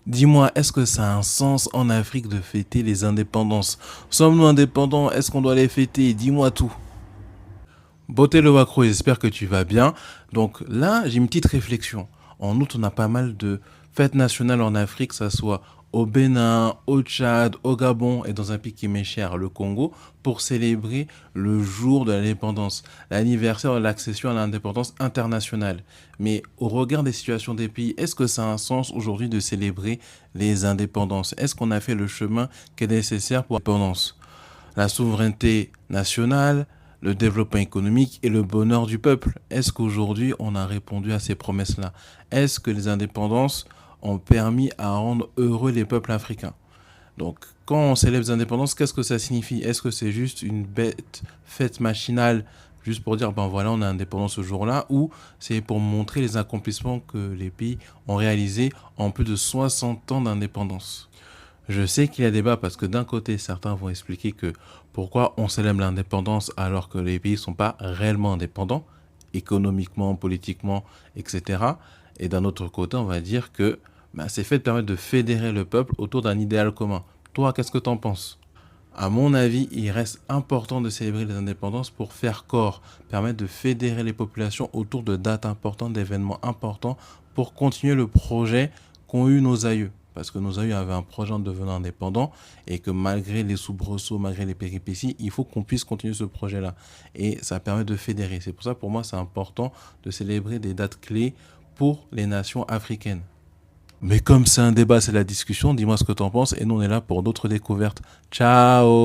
Dis-moi, est-ce que ça a un sens en Afrique de fêter les indépendances? Sommes-nous indépendants? Est-ce qu'on doit les fêter? Dis-moi tout. Beauté le Wacro, j'espère que tu vas bien. Donc là, j'ai une petite réflexion. En août, on a pas mal de fêtes nationales en Afrique, que ça soit au Bénin, au Tchad, au Gabon et dans un pays qui m'est cher, le Congo, pour célébrer le jour de l'indépendance, l'anniversaire de l'accession à l'indépendance internationale. Mais au regard des situations des pays, est-ce que ça a un sens aujourd'hui de célébrer les indépendances? Est-ce qu'on a fait le chemin qui est nécessaire pour l'indépendance? La souveraineté nationale, le développement économique et le bonheur du peuple. Est-ce qu'aujourd'hui on a répondu à ces promesses-là? Est-ce que les indépendances ont permis à rendre heureux les peuples africains? Donc quand on célèbre les indépendances, qu'est-ce que ça signifie? Est-ce que c'est juste une bête fête machinale juste pour dire ben voilà on a indépendance ce jour-là, ou c'est pour montrer les accomplissements que les pays ont réalisés en plus de 60 ans d'indépendance? Je sais qu'il y a débat parce que d'un côté, certains vont expliquer que pourquoi on célèbre l'indépendance alors que les pays ne sont pas réellement indépendants, économiquement, politiquement, etc. Et d'un autre côté, on va dire que ces fêtes permettent de fédérer le peuple autour d'un idéal commun. Toi, qu'est-ce que t'en penses? À mon avis, il reste important de célébrer les indépendances pour faire corps, permettre de fédérer les populations autour de dates importantes, d'événements importants, pour continuer le projet qu'ont eu nos aïeux. Parce que nos aïeux avaient un projet en devenant indépendants et que malgré les soubresauts, malgré les péripéties, il faut qu'on puisse continuer ce projet-là. Et ça permet de fédérer. C'est pour ça, pour moi, c'est important de célébrer des dates clés pour les nations africaines. Mais comme c'est un débat, c'est la discussion, dis-moi ce que t'en penses et nous on est là pour d'autres découvertes. Ciao!